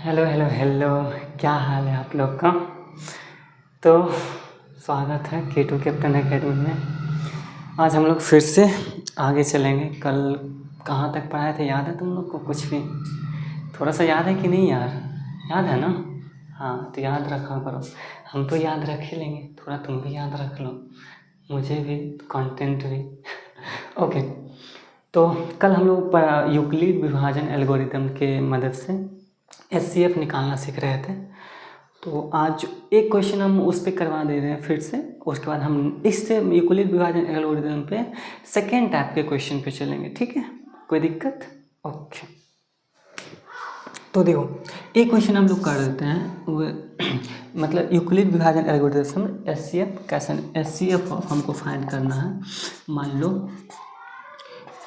Hello hello hello. क्या हाल है आप लोग का। तो स्वागत है K2 कैप्टन एकेडमी में। आज हम लोग फिर से आगे चलेंगे। कल कहाँ तक पढ़ाए थे, याद है तुम लोग को? कुछ भी थोड़ा सा याद है कि नहीं यार? याद है ना? हाँ, तो याद रखा करो। हम तो याद रख ही लेंगे, थोड़ा तुम भी याद रख लो, मुझे भी, कंटेंट भी। ओके, तो कल हम लोग यूक्लिड विभाजन एल्गोरिथम के मदद से SCF निकालना सीख रहे थे। तो आज एक क्वेश्चन हम उस पर करवा दे रहे हैं फिर से। उसके बाद हम इससे यूक्लिड विभाजन एल्गोरिथम पे सेकेंड टाइप के क्वेश्चन पे चलेंगे। ठीक है, कोई दिक्कत? ओके, तो देखो एक क्वेश्चन हम लोग कर देते हैं। वो मतलब यूक्लिड विभाजन एल्गोरिथम SCF कैसे, SCF हमको फाइंड करना है। मान लो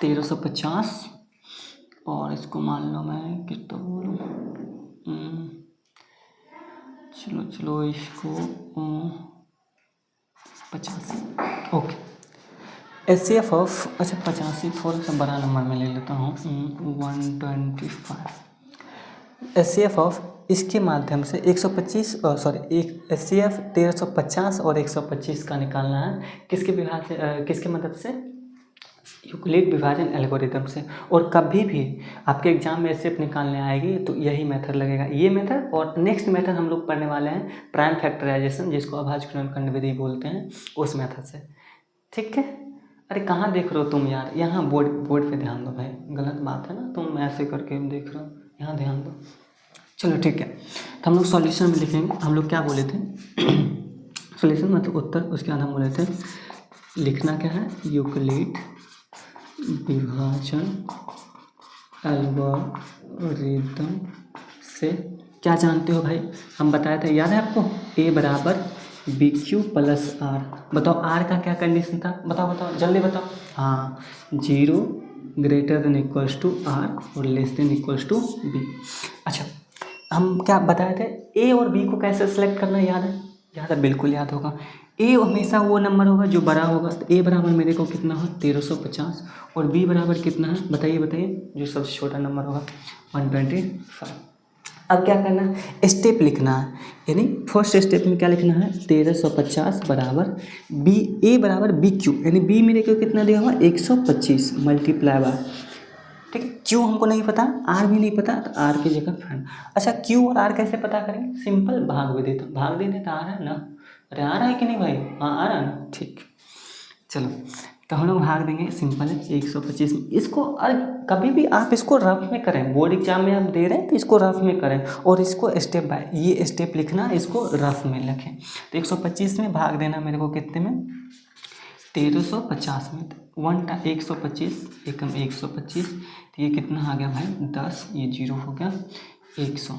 1350 और इसको मान लो मैं कितना बोलूँ, चलो इसको 85। ओके, SCF ऑफ, अच्छा 85 थोड़ा सा बड़ा नंबर में ले लेता हूँ, 125। SCF ऑफ इसके माध्यम से 125 SCF 1350 और 125 का निकालना है। किसके विभाजन से, किसके मदद से? यूक्लिड विभाजन एल्गोरिथम से। और कभी भी आपके एग्जाम में SCF निकालने आएगी तो यही मेथड लगेगा, ये मेथड। और नेक्स्ट मेथड हम लोग पढ़ने वाले हैं प्राइम फैक्टराइजेशन, जिसको अभाज्य गुणनखंड विधि बोलते हैं, उस मेथड से। ठीक है। अरे कहाँ देख रहे हो तुम यार? यहाँ बोर्ड पे ध्यान दो भाई, गलत बात है ना, तुम ऐसे करके देख रहे हो, यहाँ ध्यान दो। चलो ठीक है, तो हम लोग सॉल्यूशन में लिखेंगे। हम लोग क्या बोले थे? सॉल्यूशन मतलब उत्तर। उसके बाद हम बोले थे लिखना क्या है, यूक्लिड विभाजन एल्गोरिथम से क्या जानते हो भाई? हम बताए थे, याद है आपको? A बराबर BQ प्लस R। बताओ R का क्या कंडीशन था? बताओ जल्दी बताओ। हाँ, 0 greater than equals to R और less than equals to B। अच्छा, हम क्या बताए थे? A और B को कैसे सेलेक्ट करना, याद है? याद है, बिल्कुल याद होगा। A हमेशा वो नंबर होगा जो बड़ा होगा। तो A बराबर मेरे को कितना हो, 1350। और B बराबर कितना है, बताइए, जो सबसे छोटा नंबर होगा 125। अब क्या करना है, स्टेप लिखना है। यानी फर्स्ट स्टेप में क्या लिखना है, 1350 बराबर A बराबर BQ, यानी B मेरे को कितना दिया हुआ, 125 मल्टीप्लाई बाय, ठीक है। Q हमको नहीं पता, R भी नहीं पता, तो R की जगह फाइंड। अच्छा, Q और R कैसे पता करेंगे? सिंपल, भाग विधि। तो भाग दे देता, आ रहा है ना? अरे आ रहा है कि नहीं भाई? हाँ आ रहा है ना, ठीक। चलो, तो हम लोग भाग देंगे, सिंपल है, 125 में। इसको अरे कभी भी आप इसको रफ में करें, बोर्ड एग्जाम में आप दे रहे हैं तो इसको रफ में करें, और इसको स्टेप बाय ये स्टेप लिखना, इसको रफ में लिखें। तो 125 में भाग देना मेरे को कितने में, 1350 में। 125 एकम 125, तो ये कितना आ गया भाई, 10। ये 0 हो गया, 100।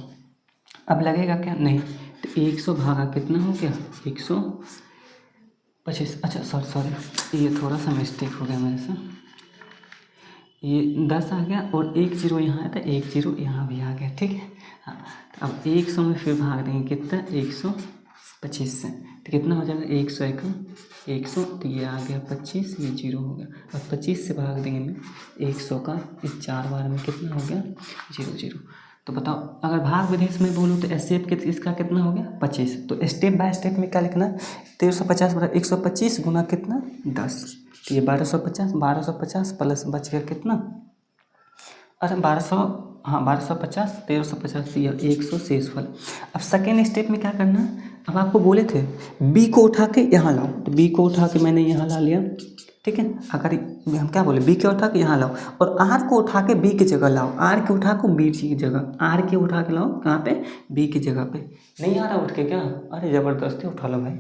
अब लगेगा क्या, नहीं, तो 100 भागा कितना हो गया, 125। अच्छा सॉरी, ये थोड़ा सा मिस्टेक हो गया मेरे से। ये 10 आ गया और 1 0 यहाँ है, तो 1 0 यहाँ भी आ गया, ठीक है। हाँ, तो अब 100 में फिर भाग देंगे कितना, 125 से, तो कितना हो जाएगा, 100 एकम 100, तो ये आ गया 25, ये 0 हो गया। अब 25 से भाग देंगे में 100 का, इस 4 बार में कितना हो गया, 0 0। तो बताओ, अगर भाग विधि में बोलूँ तो SCF के इसका कितना हो गया, 25। तो स्टेप बाय स्टेप में क्या लिखना, 1350 बराबर 125 गुना कितना, 10। तो ये 1250 प्लस बच गया कितना, अरे 1200, हाँ 1250, 1350, ये 100 शेषफल। अब सेकेंड स्टेप में क्या करना है, अब आपको बोले थे B को उठा के यहाँ लाओ, तो B को उठा के मैंने यहाँ ला लिया, ठीक है। अगर हम क्या बोले, B को उठा के यहाँ लाओ, और R को उठा के B की जगह लाओ, R के उठा को B की जगह, R के उठा के लाओ कहाँ पे, B की जगह पे। नहीं आ रहा उठ के क्या, अरे ज़बरदस्ती उठा लो भाई।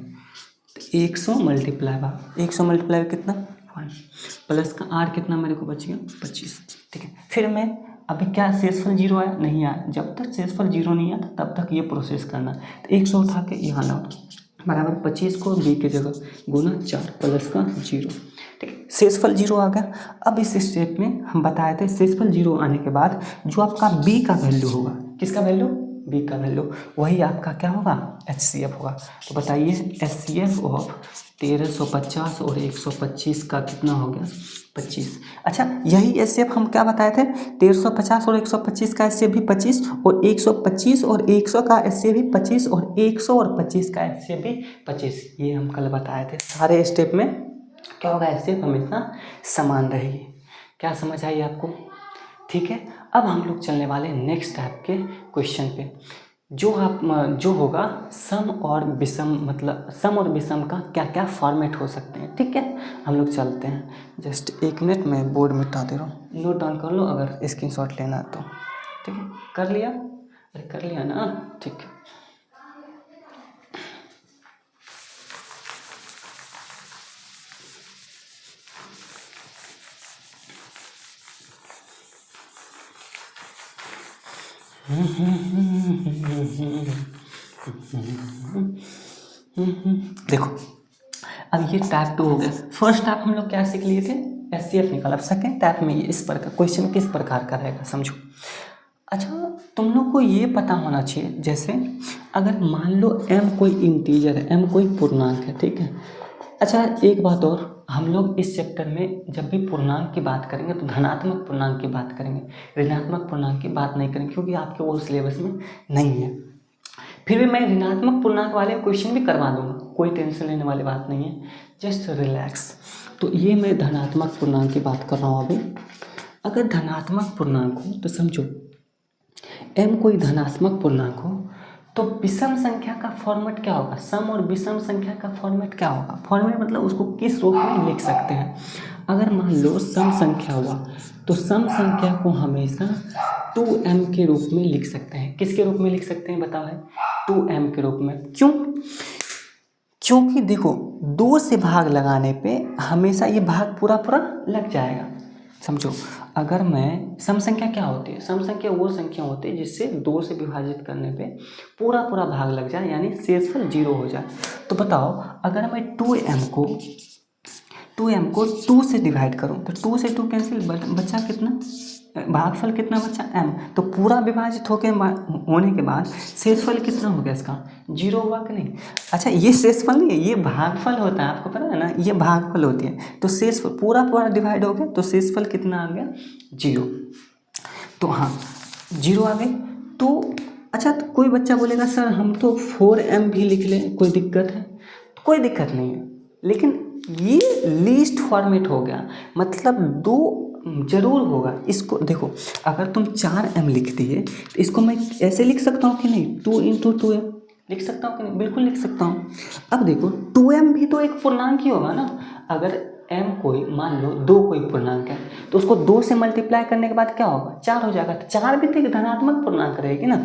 तो 100 मल्टीप्लाई बाय 100 मल्टीप्लाई कितना, 1, प्लस का R कितना मेरे को बच गया, 25, ठीक है। फिर मैं अभी क्या, शेषफल 0 आया, नहीं आया, जब तक शेषफल 0 नहीं आता तब तक ये प्रोसेस करना। तो 100 उठा के यहाँ लाओ, बराबर 25 को B की जगह गुना 4 प्लस का 0, ठीक है। शेषफल 0 आ गया। अब इस स्टेप में हम बताए थे शेषफल 0 आने के बाद जो आपका B का वैल्यू होगा, किसका वैल्यू, बी का वैल्यू, वही आपका क्या होगा HCF होगा। तो बताइए HCF ऑफ 1350 और 125 का कितना हो गया 25। अच्छा यही HCF हम क्या बताए थे 1350 और 125 का HCF भी 25 और 125 और 100 का HCF भी 25 और 100 और 25 का HCF भी 25, ये हम कल बताए थे। सारे स्टेप में क्या होगा HCF हमेशा समान रहेगी। क्या समझ आई आपको? ठीक है, अब हम लोग चलने वाले नेक्स्ट टाइप के क्वेश्चन पे, जो होगा सम और विषम, मतलब सम और विषम का क्या क्या फॉर्मेट हो सकते हैं। ठीक है, हम लोग चलते हैं। जस्ट 1 मिनट में बोर्ड मिटा दे रहा हूँ, नोट डाउन कर लो अगर स्क्रीनशॉट लेना है तो। ठीक है, कर लिया? अरे कर लिया ना, ठीक है। देखो अब ये टाइप 2 हो गया। फर्स्ट टाइप हम लोग क्या सीख लिए थे HCF निकाला। अब सेकेंड टाइप में ये इस प्रकार क्वेश्चन किस प्रकार का रहेगा समझो। अच्छा तुम लोग को ये पता होना चाहिए, जैसे अगर मान लो m कोई इंटीजर है, m कोई पूर्णांक है, ठीक है। अच्छा एक बात और, हम लोग इस चैप्टर में जब भी पूर्णांक की बात करेंगे तो धनात्मक पूर्णांक की बात करेंगे, ऋणात्मक पूर्णांक की बात नहीं करेंगे, क्योंकि आपके वो सिलेबस में नहीं है। फिर भी मैं ऋणात्मक पूर्णांक वाले क्वेश्चन भी करवा दूंगा, कोई टेंशन लेने वाली बात नहीं है, जस्ट रिलैक्स। तो ये मैं धनात्मक पूर्णांक की बात कर रहा हूँ अभी। अगर धनात्मक पूर्णांक हो तो समझो m कोई धनात्मक पूर्णांक हो तो विषम संख्या का फॉर्मेट क्या होगा, सम और विषम संख्या का फॉर्मेट क्या होगा। फॉर्मेट मतलब उसको किस रूप में लिख सकते हैं। अगर मान लो सम संख्या हुआ तो सम संख्या को हमेशा 2m के रूप में लिख सकते हैं। किसके रूप में लिख सकते हैं बताओ है 2m के रूप में। क्यों? क्योंकि देखो 2 से भाग लगाने पे हमेशा ये भाग पूरा पूरा लग जाएगा। समझो अगर मैं सम संख्या क्या होती है, सम संख्या वो संख्या होती है जिससे 2 से विभाजित करने पे पूरा पूरा भाग लग जाए, यानी शेषफल 0 हो जाए। तो बताओ अगर मैं 2m को 2 से डिवाइड करूँ तो 2 से 2 कैंसिल, बचा कितना, भागफल कितना बचा m। तो पूरा विभाजित होने के बाद शेषफल कितना हो गया इसका 0 हुआ कि नहीं। अच्छा ये शेषफल नहीं है, ये भागफल होता है, आपको पता है ना, ये भागफल होती है। तो शेषफल पूरा पूरा डिवाइड हो गया तो शेषफल कितना आ गया 0। तो हाँ 0 आ गए। तो अच्छा तो कोई बच्चा बोलेगा सर हम तो 4m भी लिख लें, कोई दिक्कत है? कोई दिक्कत नहीं है, लेकिन ये लीस्ट फॉर्मेट हो गया, मतलब 2 जरूर होगा। इसको देखो अगर तुम 4m लिख दिए तो इसको मैं ऐसे लिख सकता हूँ कि नहीं, 2 × 2m लिख सकता हूँ कि नहीं, बिल्कुल लिख सकता हूँ। अब देखो 2m भी तो एक पूर्णांक ही होगा ना। अगर m कोई मान लो 2 कोई पूर्णांक है तो उसको 2 से मल्टीप्लाई करने के बाद क्या होगा 4 हो जाएगा। तो 4 भी तो एक धनात्मक पूर्णांक रहेगी ना,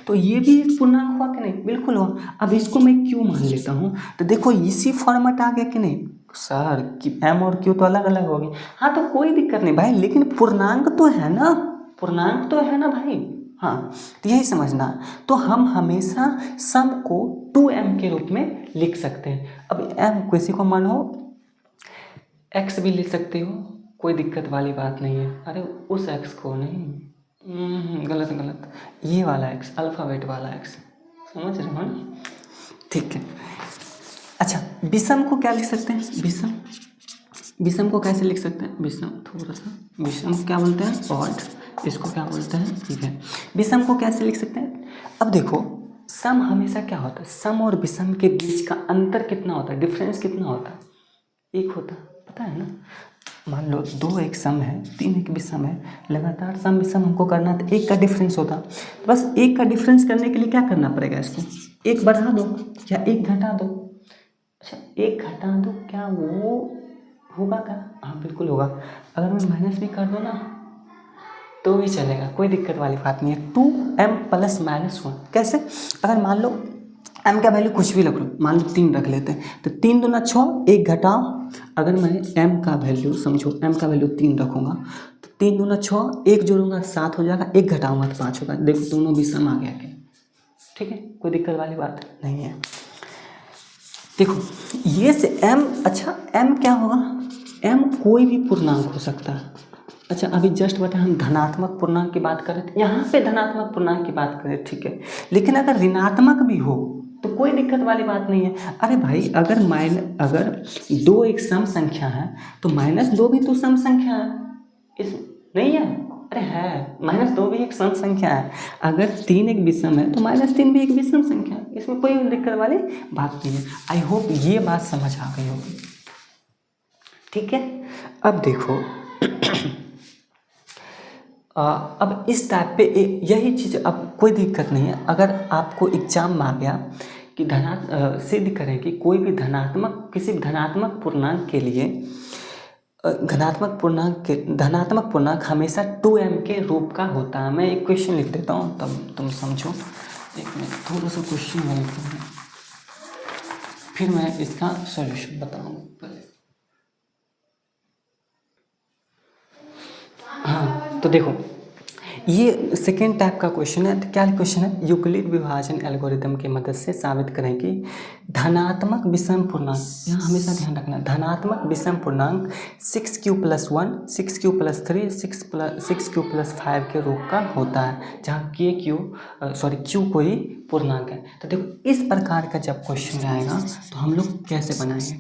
तो ये भी एक पूर्णांक हुआ कि नहीं, बिल्कुल हुआ। अब इसको मैं क्यों मान लेता हूँ, तो देखो इसी फॉर्मेट आ गया कि नहीं। सर कि m और q तो अलग अलग होगी, हाँ तो कोई दिक्कत नहीं भाई, लेकिन पूर्णांक तो है ना, पूर्णांक तो है ना भाई। हाँ तो यही समझना। तो हम हमेशा सम को 2m के रूप में लिख सकते हैं। अब m किसी को मानो x भी ले सकते हो, कोई दिक्कत वाली बात नहीं है। अरे उस x को नहीं, गलत, ये वाला x, अल्फ़ाबेट वाला x, समझ रहे हो ना, ठीक है। अच्छा विषम को क्या लिख सकते हैं, विषम को कैसे लिख सकते हैं, विषम क्या बोलते हैं ऑड, इसको क्या बोलते हैं इवन। विषम को कैसे लिख सकते हैं। अब देखो सम हमेशा क्या होता है, सम और विषम के बीच का अंतर कितना होता है, डिफरेंस कितना होता है, 1 होता है, पता है ना। मान लो 2 एक सम है, 3 एक विषम है, लगातार सम विषम हमको करना है तो 1 का डिफरेंस होता। तो बस 1 का डिफरेंस करने के लिए क्या करना पड़ेगा, इसको 1 बढ़ा दो या 1 घटा दो। अच्छा 1 घटा दो, क्या वो होगा क्या, हाँ बिल्कुल होगा। अगर मैं माइनस भी कर दूँ ना तो भी चलेगा, कोई दिक्कत वाली बात नहीं है। 2m + -1 कैसे, अगर मान लो m का वैल्यू कुछ भी रख लो, मान लो 3 रख लेते हैं, तो 3 दूना 6, 1 घटाओ। अगर मैं m का वैल्यू समझो, m का वैल्यू 3 रखूँगा तो 3 दूना 6, 1 जोड़ूंगा 7 हो जाएगा, 1 घटाऊंगा तो 5 होगा। देखो दोनों विषम आ गया क्या, ठीक है, कोई दिक्कत वाली बात नहीं है। देखो ये से m, अच्छा m क्या होगा, m कोई भी पूर्णांक हो सकता है, अच्छा अभी जस्ट बता हम धनात्मक पूर्णांक की बात करें, यहाँ पे धनात्मक पूर्णांक की बात करें ठीक है, लेकिन अगर ऋणात्मक भी हो तो कोई दिक्कत वाली बात नहीं है। अरे भाई अगर दो एक सम संख्या है तो -2 भी तो सम संख्या है, इस नहीं है? अरे है, -2 भी एक सम संख्या है। अगर 3 एक विषम है तो -3 भी एक विषम संख्या है, इसमें कोई दिक्कत वाली बात नहीं है। आई होप ये बात समझ आ गई होगी, ठीक है। अब देखो अब इस टाइप पे यही चीज़, अब कोई दिक्कत नहीं है। अगर आपको एग्जाम में आ गया कि सिद्ध करें कि कोई भी किसी धनात्मक पूर्णांक के लिए धनात्मक पूर्णांक हमेशा 2m के रूप का होता है। मैं एक क्वेश्चन लिख देता हूँ तब तुम समझो। एक मिनट, थोड़ा सा क्वेश्चन मैं लिखता हूँ, फिर मैं इसका सॉल्यूशन बताऊँगा। हाँ तो देखो, ये सेकेंड टाइप का क्वेश्चन है। तो क्या क्वेश्चन है, यूक्लिड विभाजन एल्गोरिथम की मदद से साबित करें कि धनात्मक विषम पूर्णांक, यहाँ हमेशा ध्यान रखना, धनात्मक विषम पूर्णांक 6q + 1, 6q + 3, 6q + 5 के रूप का होता है, जहाँ q कोई पूर्णांक है। तो देखो इस प्रकार का जब क्वेश्चन आएगा तो हम लोग कैसे बनाएंगे,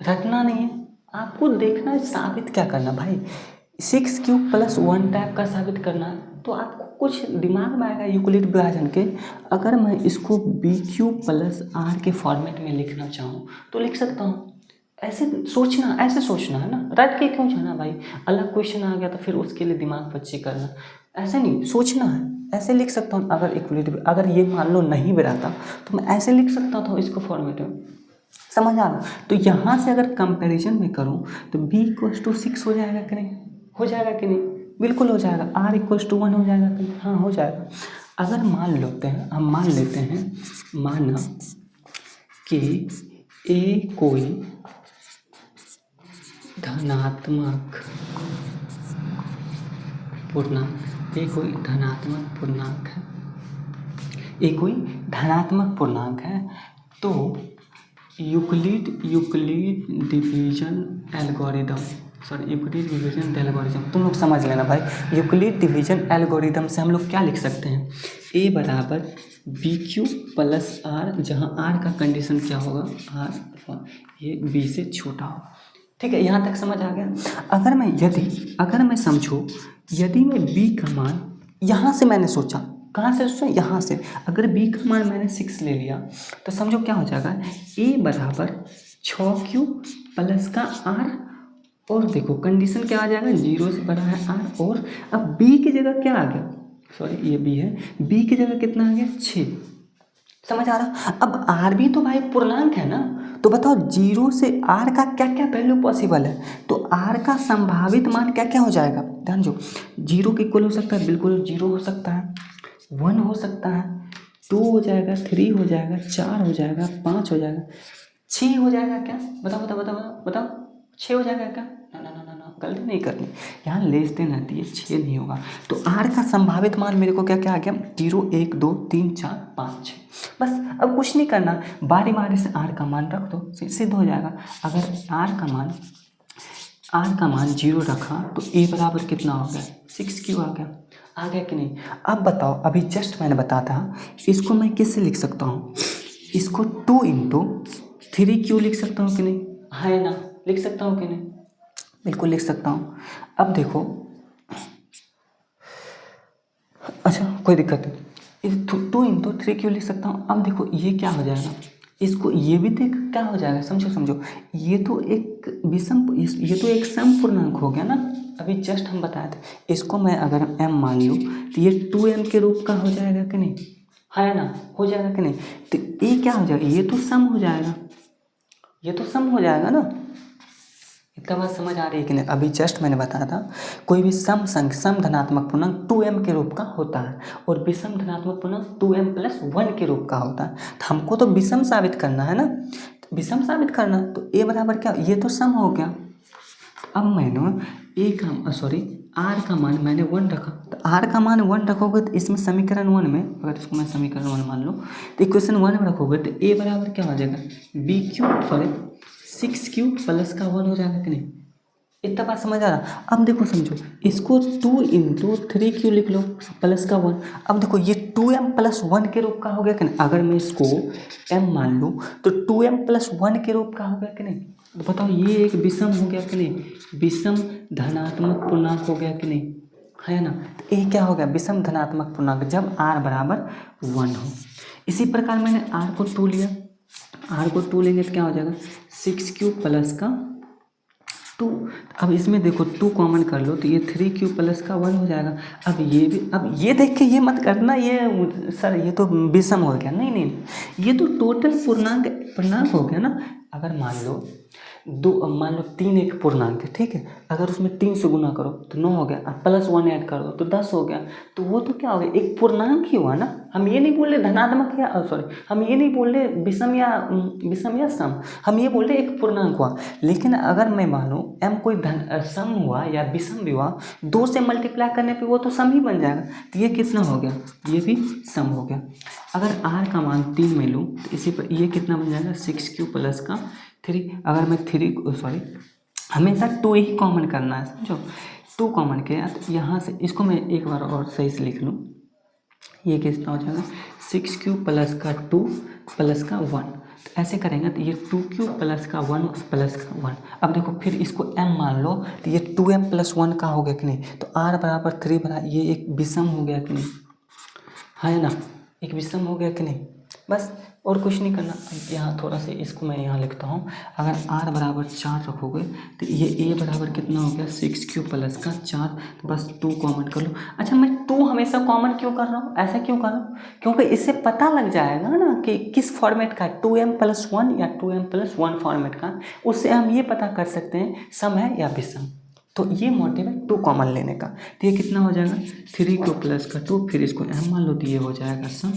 रटना नहीं है, आपको देखना है साबित क्या करना भाई। 6q + 1 टाइप का साबित करना, तो आपको कुछ दिमाग में आएगा यूक्लिड विभाजन के। अगर मैं इसको BQ + R के फॉर्मेट में लिखना चाहूँ तो लिख सकता हूँ। ऐसे सोचना है ना, रट के क्यों जाना भाई। अलग क्वेश्चन आ गया तो फिर उसके लिए दिमाग बच्चे करना, ऐसे नहीं सोचना है। ऐसे लिख सकता हूँ, अगर ये मान लो नहीं भी रहता तो मैं ऐसे लिख सकता था इसको फॉर्मेट में, समझ आ रहा। तो यहाँ से अगर कंपैरिजन में करूँ तो b = 6 हो जाएगा कि नहीं, हो जाएगा कि नहीं, बिल्कुल हो जाएगा। r = 1 हो जाएगा कि नहीं, हाँ हो जाएगा। अगर हम मान लेते हैं माना कि a कोई धनात्मक पूर्णांक है, तो यूक्लिड डिवीजन एल्गोरिदम तुम लोग समझ लेना भाई। यूक्लिड डिवीजन एल्गोरिदम से हम लोग क्या लिख सकते हैं, a = BQ + R, जहाँ R का कंडीशन क्या होगा, R ये B से छोटा होगा, ठीक है। यहाँ तक समझ आ गया। अगर मैं समझो, यदि मैं b का मान यहाँ से मैंने सोचा, कहाँ से सोचा, यहाँ से, अगर b का मान मैंने 6 ले लिया तो समझो क्या हो जाएगा, a = 6q + का r, और देखो कंडीशन क्या आ जाएगा, 0 से बड़ा है r, और अब b की जगह क्या आ गया, सॉरी ये b है, b की जगह कितना आ गया, 6, समझ आ रहा। अब r भी तो भाई पूर्णांक है ना, तो बताओ 0 से r का क्या क्या वैल्यू पॉसिबल है, तो r का संभावित मान क्या क्या हो जाएगा, ध्यान दो। 0 के इक्वल हो सकता है, बिल्कुल 0 हो सकता है, 1 हो सकता है, 2 हो जाएगा, 3 हो जाएगा, 4 हो जाएगा, 5 हो जाएगा, 6 हो जाएगा क्या, बताओ 6 हो जाएगा क्या, ना गलती नहीं करनी, यहाँ लेस देन रहती है, 6 नहीं होगा। तो r का संभावित मान मेरे को क्या क्या आ गया, 0, 1, 2, 3, 4, 5, 6, बस। अब कुछ नहीं करना, बारी बारी से r का मान रख दो, सिद्ध हो जाएगा। अगर r का मान 0 रखा तो a बराबर कितना हो गया, 6q आ गया कि नहीं। अब बताओ, अभी जस्ट मैंने बताया था, इसको मैं किससे लिख सकता हूँ, इसको 2 × 3q लिख सकता हूँ कि नहीं, है ना, लिख सकता हूँ कि नहीं, बिल्कुल लिख सकता हूँ। अब देखो, अच्छा कोई दिक्कत नहीं, 2 × 3q लिख सकता हूँ। अब देखो ये क्या हो जाएगा, इसको ये भी देख क्या हो जाएगा, समझो, ये तो एक सम पूर्णांक हो गया ना, अभी जस्ट हम बताए थे। इसको मैं अगर m मान लूँ तो ये 2m के रूप का हो जाएगा कि नहीं, है ना, हो जाएगा कि नहीं। तो ये क्या हो जाएगा, ये तो सम हो जाएगा ना। इतना बात समझ आ रही है कि नहीं। अभी जस्ट मैंने बताया था, कोई भी सम धनात्मक पूर्णांक 2m के रूप का होता है, और विषम धनात्मक पूर्णांक 2m + 1 के रूप का होता है। तो हमको तो विषम साबित करना है ना, तो विषम साबित करना, तो a बराबर क्या, ये तो सम हो गया। अब मैंने r का मान मैंने 1 रखा, तो r का मान 1 रखोगे तो इसमें समीकरण 1 में, अगर इसको मैं समीकरण 1 मान लो तो इक्वेशन 1 में रखोगे तो a बराबर क्या हो जाएगा, 6q + का 1 हो जाएगा कि नहीं, इतना बात समझ आ रहा। अब देखो समझो, इसको 2 × 3 लिख लो प्लस का 1। अब देखो ये 2m+1 के रूप का हो गया कि नहीं। अगर मैं इसको m मान लूँ तो 2m+1 के रूप का हो गया कि नहीं। तो बताओ ये एक विषम हो गया कि नहीं, विषम धनात्मक पूर्णांक हो गया कि नहीं, है ना। तो ये क्या हो गया, विषम धनात्मक पूर्णांक जब r बराबर 1 हो। इसी प्रकार मैंने r को 2 लिया, r को 2 लेंगे तो क्या हो जाएगा 6 प्लस का 2। अब इसमें देखो 2 कॉमन कर लो तो ये 3 प्लस का 1 हो जाएगा। अब ये भी, अब ये देख के ये मत करना ये सर ये तो विषम हो गया, नहीं नहीं, ये तो टोटल पूर्णांक हो गया ना। अगर मान लो 3 एक पूर्णांक है, ठीक है। अगर उसमें 3 से गुना करो तो 9 हो गया, और +1 ऐड कर दो तो 10 हो गया। तो वो तो क्या हो गया, एक पूर्णांक ही हुआ ना। हम ये नहीं बोल रहे धनात्मक या हम ये नहीं बोल रहे विषम या सम, हम ये बोल रहे एक पूर्णांक हुआ। लेकिन अगर मैं मानूं m कोई सम हुआ या विषम भी हुआ, 2 से मल्टीप्लाई करने पे वो तो सम ही बन जाएगा। तो ये कितना हो गया, ये भी सम हो गया। अगर r का मान 3 में लूँ तो इसी पर ये कितना बन जाएगा 6 प्लस का 3। अगर मैं हमेशा 2 ही कॉमन करना है, समझो। 2 कॉमन किया तो यहाँ से इसको मैं एक बार और सही से लिख लूँ, ये कितना हो जाएगा 6 प्लस का 2 प्लस का 1। तो ऐसे करेंगे तो ये 2 प्लस का 1 प्लस का 1। अब देखो फिर इसको m मान लो तो ये 2m+1 का हो गया कि नहीं। तो r बराबर 3 बना, ये एक विषम हो गया कि नहीं, है ना, एक विषम हो गया कि नहीं। बस और कुछ नहीं करना। अब यहाँ थोड़ा सा इसको मैं यहाँ लिखता हूँ। अगर r बराबर 4 रखोगे तो ये a बराबर कितना हो गया 6 प्लस का 4। तो बस 2 कॉमन कर लो। अच्छा मैं 2 हमेशा कॉमन क्यों कर रहा हूँ, ऐसा क्यों कर रहा हूँ, क्योंकि इससे पता लग जाएगा ना कि किस फॉर्मेट का 2m+1 या 2m+1 फॉर्मेट का। उससे हम ये पता कर सकते हैं सम है या विषम। तो ये मोटिव है 2 कॉमन लेने का। तो ये कितना हो जाएगा 3 प्लस का 2, फिर इसको m मान लो तो ये हो जाएगा सम।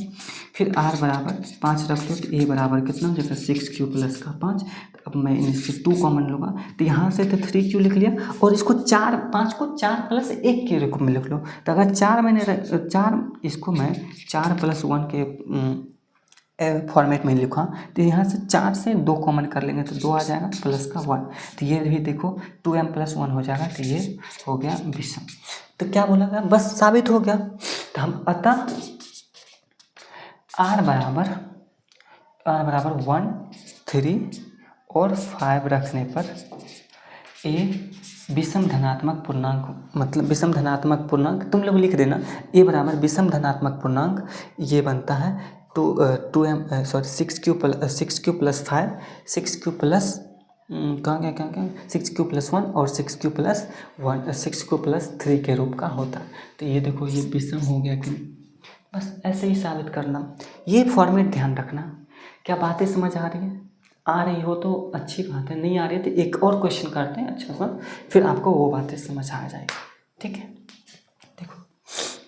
फिर r बराबर 5 रख दो तो a बराबर कितना हो जाएगा 6 प्लस का 5। तो अब मैं इससे 2 कॉमन लूँगा तो यहाँ से तो 3 लिख लिया, और इसको 5 को 4 + 1 के रूप में लिख लो। तो अगर 4 इसको मैं 4 + 1 के फॉर्मेट में लिखा तो यहाँ से 4 से 2 कॉमन कर लेंगे तो 2 आ जाएगा प्लस का 1। तो ये भी देखो 2m+1 हो जाएगा। तो ये हो गया विषम। तो क्या बोला गया, बस साबित हो गया। तो हम अतः r बराबर 1, 3 और 5 रखने पर a विषम धनात्मक पूर्णांक, मतलब विषम धनात्मक पूर्णांक तुम लोग लिख देना, a बराबर विषम धनात्मक पूर्णांक ये बनता है। तो 6 प्लस 5, 6 प्लस क्या 6 प्लस 1 और 6 प्लस 1, 6 प्लस 3 के रूप का होता है। तो ये देखो ये विषम हो गया कि बस ऐसे ही साबित करना। ये फॉर्मेट ध्यान रखना। क्या बातें समझ आ रही है, आ रही हो तो अच्छी बात है, नहीं आ रही है तो एक और क्वेश्चन करते हैं अच्छा सा, फिर आपको वो बातें समझ आ जाएगी। ठीक है, देखो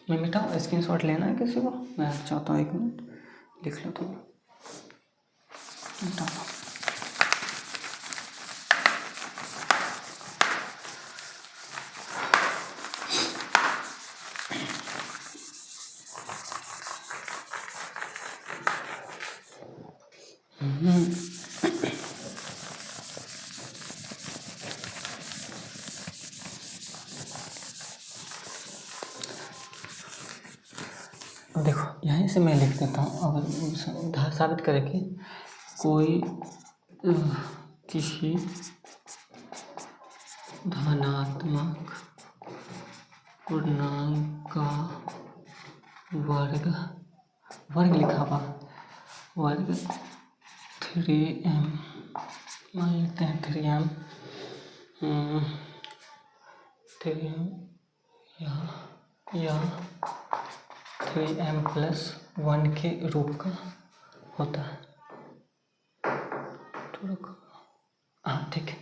मैं मिटाऊँ, स्क्रीनशॉट लेना है किसी को, मैं चाहता हूँ 1 मिनट लिख लो तुम। देखो यहीं से मैं लिख देता हूँ। अगर साबित करें कि कोई किसी धनात्मक पूर्णांक का वर्ग लिखा हुआ वर्ग 3m मान लेते हैं 3m या 3m+1 के रूप का होता है। हाँ ठीक है।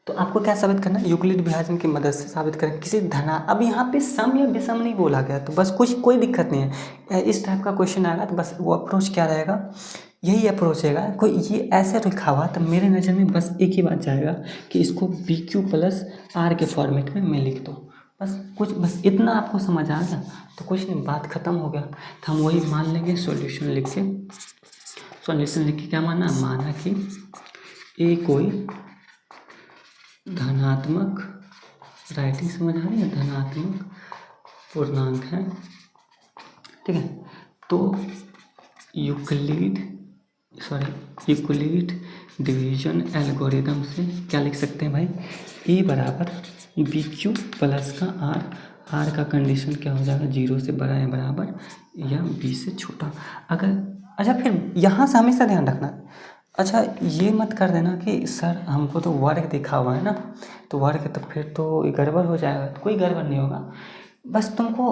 तो आपको क्या साबित करना है, यूक्लिड विभाजन की मदद से साबित करें किसी अब यहाँ पे सम या विषम नहीं बोला गया, तो बस कोई दिक्कत नहीं है। इस टाइप का क्वेश्चन आएगा तो बस वो अप्रोच क्या रहेगा, यही अप्रोच रहेगा। कोई ये ऐसे लिखा हुआ तो मेरे नज़र में बस एक ही बात जाएगा कि इसको BQ + R के फॉर्मेट में मैं लिख दूँ। बस इतना आपको समझ आ गया तो कुछ नहीं, बात ख़त्म हो गया। तो हम वही मान लेंगे सॉल्यूशन लिख के क्या माना कि A कोई धनात्मक, राइटिंग समझ आ रही है, धनात्मक पूर्णांक है, ठीक है। तो यूक्लिड डिवीजन एल्गोरिदम से क्या लिख सकते हैं भाई, ए बराबर बी क्यू प्लस का आर का कंडीशन क्या हो जाएगा, 0 से बड़ा या बराबर या बी से छोटा। अगर अच्छा, फिर यहाँ से हमेशा ध्यान रखना, अच्छा ये मत कर देना कि सर हमको तो वर्ग दिखा हुआ है ना, तो वर्ग तो फिर तो गड़बड़ हो जाएगा। तो कोई गड़बड़ नहीं होगा, बस तुमको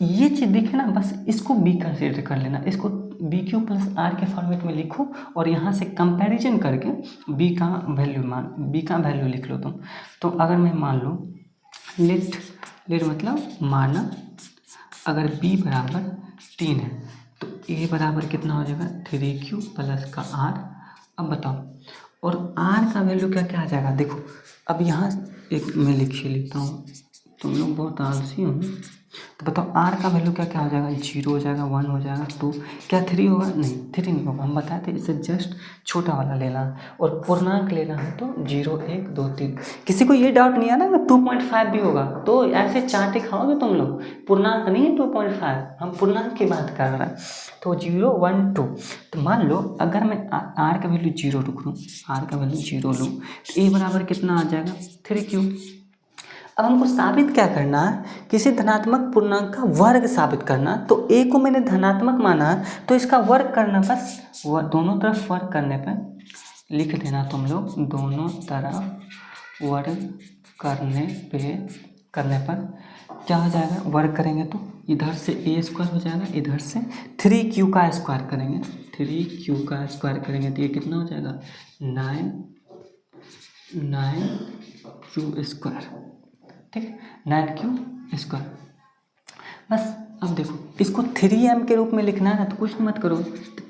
ये चीज़ दिखे ना, बस इसको बी कंसीडर कर लेना, इसको बी क्यू प्लस आर के फॉर्मेट में लिखो और यहाँ से कंपैरिजन करके बी का वैल्यू लिख लो तुम। तो अगर मैं मान लो लेट मतलब माना अगर b बराबर 3 है तो a बराबर कितना हो जाएगा 3q प्लस का r। अब बताओ, और r का वैल्यू क्या क्या आ जाएगा, देखो अब यहाँ एक मैं लिख ही लेता हूँ, तुम लोग बहुत आलसी हो। तो बताओ r का वैल्यू क्या क्या हो जाएगा, 0 हो जाएगा, 1 हो जाएगा, 2, क्या 3 होगा, नहीं 3 नहीं होगा, हम बताए थे इसे जस्ट छोटा वाला लेना है और पूर्णांक लेना है, तो 0 1 2 3। किसी को ये डाउट नहीं आना 2.5 भी होगा, तो ऐसे चाटे खाओगे तुम लोग, पूर्णांक नहीं है 2.5, हम पूर्णांक की बात कर रहे हैं। तो 0 1 2, तो मान लो अगर मैं r का वैल्यू 0 रख लूँ, r का वैल्यू 0 लूँ, तो a बराबर कितना आ जाएगा 3q। अब हमको साबित क्या करना है, किसी धनात्मक पूर्णांक का वर्ग साबित करना। तो a को मैंने धनात्मक माना है तो इसका वर्ग करना, बस दोनों तरफ वर्ग करने पे लिख देना तुम लोग, दोनों तरफ वर्ग करने पर क्या हो जाएगा, वर्ग करेंगे तो इधर से a स्क्वायर हो जाएगा, इधर से 3q का स्क्वायर करेंगे, 3q का स्क्वायर करेंगे तो ये कितना हो जाएगा 9q स्क्वायर, ठीक है 9q स्क्वायर। बस अब देखो इसको 3m के रूप में लिखना है ना, तो कुछ मत करो,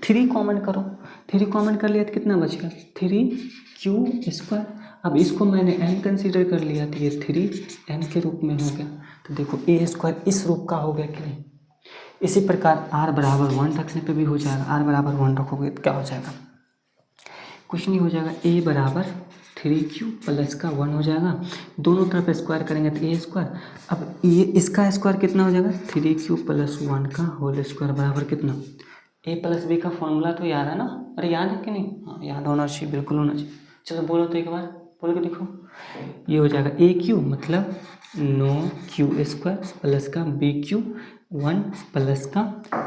3 कॉमन करो, 3 कॉमन कर लिया तो कितना बचेगा 3q स्क्वायर। अब इसको मैंने m कंसीडर कर लिया तो ये 3m के रूप में हो गया। तो देखो a स्क्वायर इस रूप का हो गया कि नहीं। इसी प्रकार r बराबर 1 रखने पे भी हो जाएगा, r बराबर 1 रखोगे तो क्या हो जाएगा, कुछ नहीं हो जाएगा, a बराबर 3q प्लस का 1 हो जाएगा, दोनों तरफ स्क्वायर करेंगे तो a स्क्वायर। अब ये इसका स्क्वायर कितना हो जाएगा 3q प्लस 1 का होल स्क्वायर बराबर कितना, a प्लस बी का फॉर्मूला तो याद है ना, अरे याद है कि नहीं, हाँ याद होना चाहिए, बिल्कुल होना चाहिए। चलो बोलो तो एक बार बोल के देखो, ये हो जाएगा a q मतलब 9q स्क्वायर प्लस का b q 1 प्लस का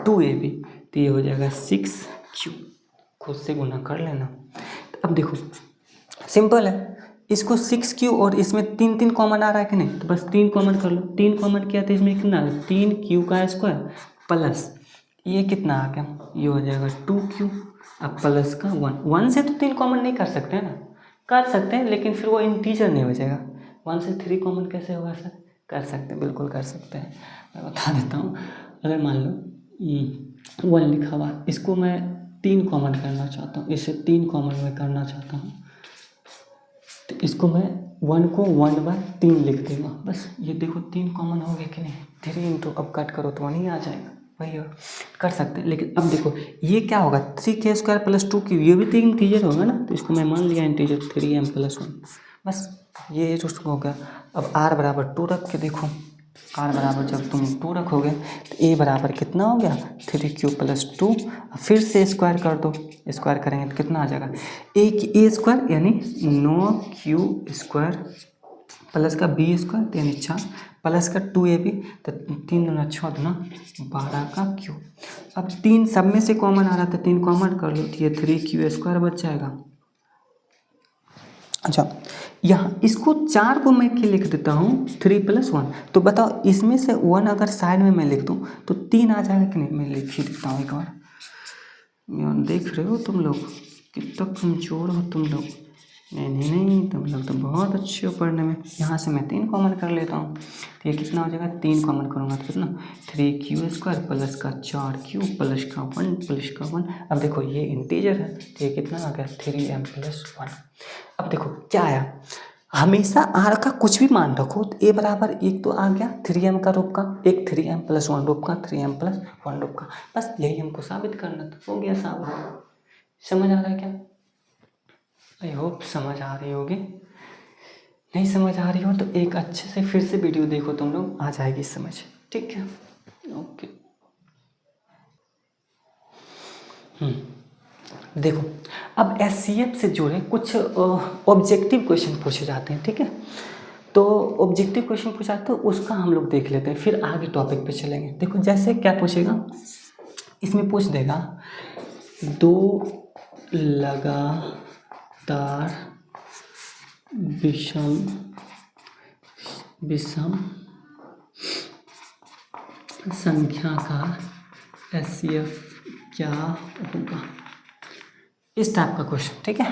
2ab, तो ये हो जाएगा 6q, खुद से गुना कर लेना। अब देखो सिंपल है, इसको 6q और इसमें 3 कॉमन आ रहा है कि नहीं, तो बस 3 कॉमन कर लो, 3 कॉमन किया तो इसमें कितना 3q का स्क्वायर प्लस ये कितना आ गया, ये हो जाएगा 2q, अब प्लस का 1 से तो 3 कॉमन नहीं कर सकते हैं ना, कर सकते हैं लेकिन फिर वो इंटीजर नहीं बचेगा। 1 से 3 कॉमन कैसे होगा सर, कर सकते हैं, बिल्कुल कर सकते हैं। मैं बता देता हूँ, अगर मान लो 1 लिखा हुआ, इसको मैं 3 कॉमन करना चाहता हूँ, इसे 3 कॉमन में करना चाहता हूँ, तो इसको मैं 1 को 1/3 लिख दूँगा, बस ये देखो 3 कॉमन हो गया कि नहीं, 3 इंटू अब कट करो तो 1 ही आ जाएगा, वही और कर सकते हैं। लेकिन अब देखो ये क्या होगा 3k स्क्वायर प्लस 2q, ये भी 3 इंटीजर होगा ना, तो इसको मैं मान लिया इंटीजर 3m प्लस 1, बस ये जो हो गया। अब r बराबर 2 रख के देखो, r बराबर जब तुम 2 रखोगे तो a बराबर कितना हो गया 3q प्लस 2, फिर से स्क्वायर कर दो, स्क्वायर करेंगे तो कितना आ जाएगा a स्क्वायर यानी 9q स्क्वायर प्लस का b स्क्वायर यानी 4 प्लस का 2ab, तो 3 दूना 6 दूना 12 का q। अब 3 सब में से कॉमन आ रहा था, 3 कॉमन कर लो तो ये 3q स्क्वायर बच जाएगा। अच्छा यहाँ इसको 4 को मैं क्या लिख देता हूँ 3 + 1, तो बताओ इसमें से 1 अगर साइड में मैं लिख दूँ तो 3 आ जाएगा कि नहीं, मैं लिख ही देता हूँ एक बार। देख रहे हो तुम लोग कितना कमजोर हो तुम लोग, नहीं तुम लोग तो बहुत अच्छे हो पढ़ने में। यहाँ से मैं 3 कॉमन कर लेता हूँ, तो ये कितना हो जाएगा 3 कॉमन करूँगा तो कितना 3q स्क्वायर प्लस का 4q प्लस का 1 प्लस का 1। अब देखो ये इंटीजर है तो ये कितना आ गया 3m प्लस 1। अब देखो क्या आया, हमेशा r का कुछ भी मान रखो तो a बराबर एक तो आ गया 3m का रूप का, एक 3m प्लस 1 रूप का, 3m प्लस 1 रूप का, बस यही हमको साबित करना था, हो गया साबित। समझ आ रहा है क्या, आई होप समझ आ रही होगी। नहीं समझ आ रही हो तो एक अच्छे से फिर से वीडियो देखो, तुम लोग आ जाएगी समझ, ठीक है। ओके। देखो अब एससीएफ से जुड़े कुछ ऑब्जेक्टिव क्वेश्चन पूछे जाते हैं, ठीक है। तो ऑब्जेक्टिव क्वेश्चन पूछा तो उसका हम लोग देख लेते हैं, फिर आगे टॉपिक पे चलेंगे। देखो जैसे क्या पूछेगा, इसमें पूछ देगा 2 लगातार विषम संख्या का एचसीएफ क्या होगा, इस टाइप का क्वेश्चन, ठीक है।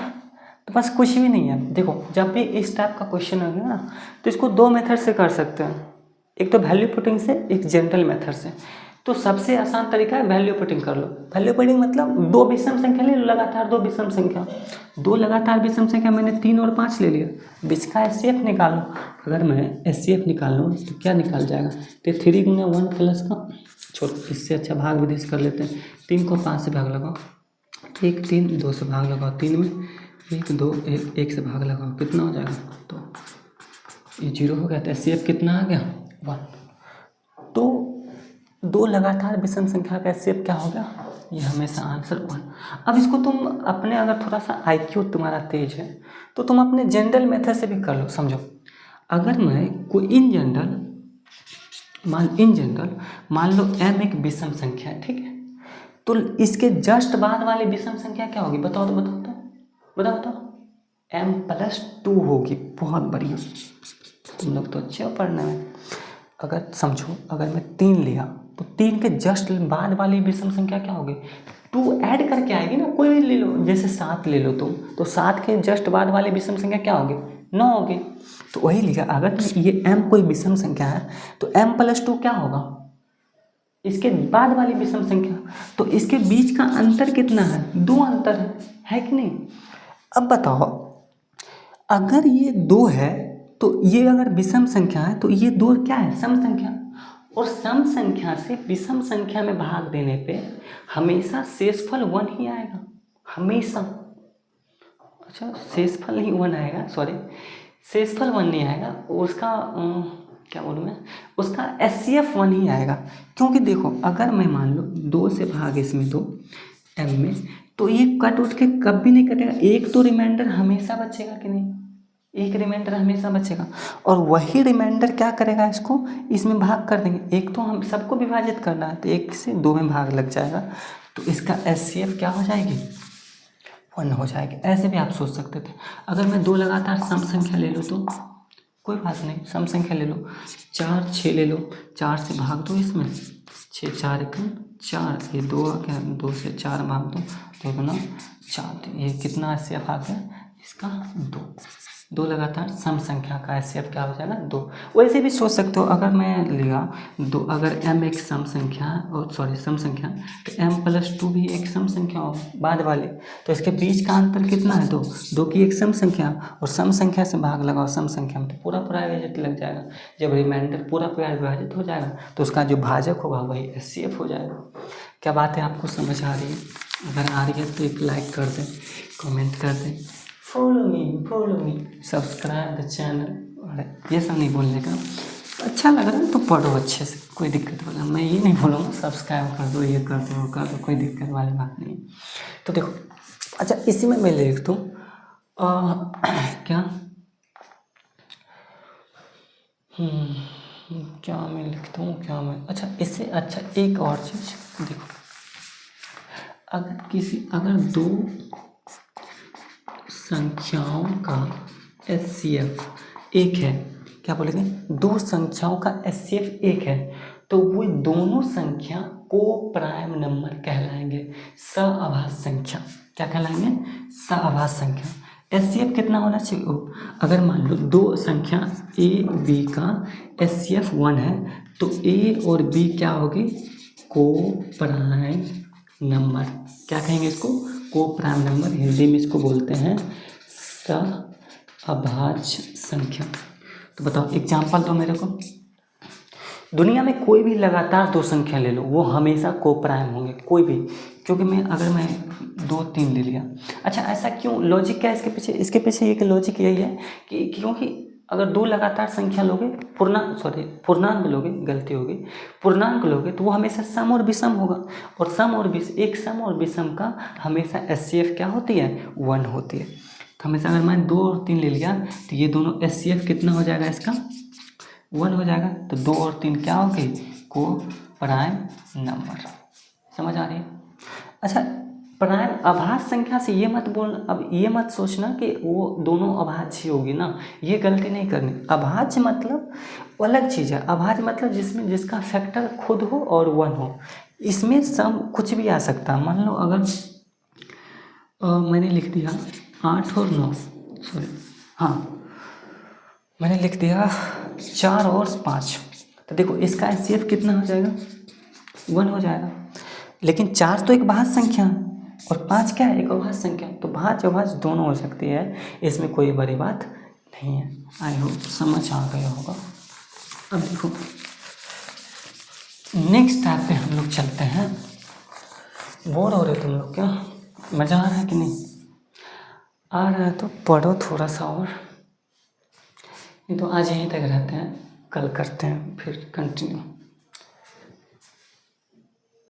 तो बस कुछ भी नहीं है। देखो जब भी इस टाइप का क्वेश्चन होगा ना तो इसको 2 मेथड से कर सकते हैं, एक तो वैल्यू पुटिंग से, एक जनरल मेथड से। तो सबसे आसान तरीका है वैल्यू पुटिंग कर लो। वैल्यू पुटिंग मतलब 2 विषम संख्या ले लो, लगातार 2 विषम संख्या, 2 लगातार विषम संख्या, मैंने 3 और 5 ले लिया, बीच का एचसीएफ निकालो। अगर मैं एचसीएफ निकाल लूँ तो क्या निकाल जाएगा, तो 3 × 1 प्लस का, छोड़ इससे अच्छा भाग विधि कर लेते हैं। 3 को 5 से भाग लगाओ, 1 3, 2 से भाग लगाओ, 3 में 1 2 1 से भाग लगाओ, कितना हो जाएगा, तो ये 0 हो गया। तो एचसीएफ कितना आ गया, 1। तो 2 लगातार विषम संख्या का एचसीएफ क्या हो गया, ये हमेशा आंसर 1। अब इसको तुम अपने, अगर थोड़ा सा आईक्यू तुम्हारा तेज है तो तुम अपने जनरल मेथड से भी कर लो। समझो अगर मैं कोई इन जनरल मान लो m एक विषम संख्या है, ठीक है। तो इसके जस्ट बाद वाली विषम संख्या क्या होगी, बताओ तो m+2 होगी। बहुत बढ़िया, तुम लोग तो अच्छे हो पढ़ने में। अगर समझो अगर मैं 3 लिया तो 3 के जस्ट बाद वाली विषम संख्या क्या होगी, 2 ऐड करके आएगी ना, कोई भी ले लो, जैसे 7 ले लो तुम, तो 7 के जस्ट बाद वाली विषम संख्या क्या होगी, 9 होगी। तो वही लिखा, अगर ये m कोई विषम संख्या है तो m+2 क्या होगा, इसके बाद वाली विषम संख्या। तो इसके बीच का अंतर कितना है, 2 अंतर है कि नहीं। अब बताओ अगर ये 2 है तो ये अगर विषम संख्या है तो ये 2 क्या है, सम संख्या। और सम संख्या से विषम संख्या में भाग देने पे हमेशा शेषफल 1 ही आएगा, हमेशा। अच्छा शेषफल नहीं 1 आएगा, सॉरी शेषफल 1 नहीं आएगा, उसका क्या बोलूँ मैं, उसका एचसीएफ 1 ही आएगा। क्योंकि देखो अगर मैं मान लो 2 से भाग इसमें 2 m में, तो ये कट उठ के कभी नहीं कटेगा, एक तो रिमाइंडर हमेशा बचेगा कि नहीं, एक रिमाइंडर हमेशा बचेगा। और वही रिमाइंडर क्या करेगा, इसको इसमें भाग कर देंगे। एक तो हम सबको विभाजित करना है तो 1 से 2 में भाग लग जाएगा, तो इसका एचसीएफ क्या हो जाएगी, 1 हो जाएगी। ऐसे भी आप सोच सकते थे। अगर मैं 2 लगातार सम संख्या ले लूँ तो कोई बात नहीं, सम संख्या ले लो, 4 6 ले लो, 4 से भाग दो इसमें, 6 4 1 4, ये 2 आ गया, 2 से 4 भाग दो, 2 गुना 4, ये कितना एचसीएफ आ गया इसका, 2 लगातार सम संख्या का एचसीएफ क्या हो जाएगा, 2। वैसे भी सोच सकते हो, अगर मैं लिया 2, अगर m एक सम संख्या और सम संख्या, तो m+2 भी एक सम संख्या हो बाद वाले, तो इसके बीच का अंतर कितना है, 2 की एक सम संख्या, और सम संख्या से भाग लगाओ सम संख्या में, तो पूरा विभाजित लग जाएगा। जब रिमाइंडर पूरा विभाजित हो जाएगा तो उसका जो भाजक होगा वही एचसीएफ हो जाएगा। क्या बात है, आपको समझ आ रही है? अगर आ रही है तो एक लाइक कर दें, कमेंट कर दें, follow me, subscribe the channel. और ये सब नहीं बोलने का, अच्छा लग रहा है तो पढ़ो अच्छे से, कोई दिक्कत वाला मैं ये नहीं बोलूँगा सब्सक्राइब कर दो, ये कर दो, वो कर दो, कोई दिक्कत वाली बात नहीं। तो देखो अच्छा इसी में मैं लिख दूँ क्या क्या मैं लिखता हूँ, क्या मैं, अच्छा इससे अच्छा एक और चीज़ देखो, अगर 2 संख्याओं का एचसीएफ 1 है, क्या बोलेंगे, 2 संख्याओं का एचसीएफ 1 है, तो वो दोनों संख्या को प्राइम नंबर कहलाएंगे, सआभाज्य संख्या। क्या कहलाएंगे, सआभाज्य संख्या। एचसीएफ कितना होना चाहिए, अगर मान लो 2 संख्या ए बी का एचसीएफ 1 है तो ए और बी क्या होगी, को प्राइम नंबर। क्या कहेंगे इसको, को प्राइम नंबर, हिंदी में इसको बोलते हैं सआभाज्य संख्या। तो बताओ एग्जाम्पल दो मेरे को, दुनिया में कोई भी लगातार 2 संख्या ले लो वो हमेशा को प्राइम होंगे, कोई भी। क्योंकि अगर मैं 2 3 ले लिया, अच्छा ऐसा क्यों, लॉजिक क्या है इसके पीछे, इसके पीछे एक लॉजिक यही है कि क्योंकि अगर दो लगातार संख्या लोगे, पूर्णांक लोगे, गलती होगी, पूर्णांक लोगे तो वो हमेशा सम और विषम होगा, और एक सम और विषम का हमेशा HCF क्या होती है, 1 होती है। तो हमेशा अगर मैं 2 और 3 ले लिया तो ये दोनों HCF कितना हो जाएगा, इसका 1 हो जाएगा। तो 2 और 3 क्या हो गई, को प्राइम नंबर। समझ आ रही है? अच्छा, प्राइम अभाज्य संख्या से ये मत बोलना, अब ये मत सोचना कि वो दोनों अभाज्य होगी ना, ये गलती नहीं करनी। अभाज्य मतलब अलग चीज़ है। अभाज्य मतलब जिसका फैक्टर खुद हो और 1 हो, इसमें सम कुछ भी आ सकता है। मान लो अगर मैंने लिख दिया 8 और 9, मैंने लिख दिया 4 और 5, तो देखो इसका HCF कितना हो जाएगा, 1 हो जाएगा। लेकिन 4 तो एक भाज्य संख्या और 5 क्या है, एक अभाज्य संख्या। तो भाज्य अभाज्य दोनों हो सकती है, इसमें कोई बड़ी बात नहीं है। आई होप समझ आ गया होगा। अब देखो नेक्स्ट टाइप पे हम लोग चलते हैं। बोर हो रहे तुम लोग क्या, मज़ा आ रहा है कि नहीं आ रहा है? तो पढ़ो थोड़ा सा और, नहीं तो आज यहीं तक रहते हैं, कल करते हैं फिर कंटिन्यू।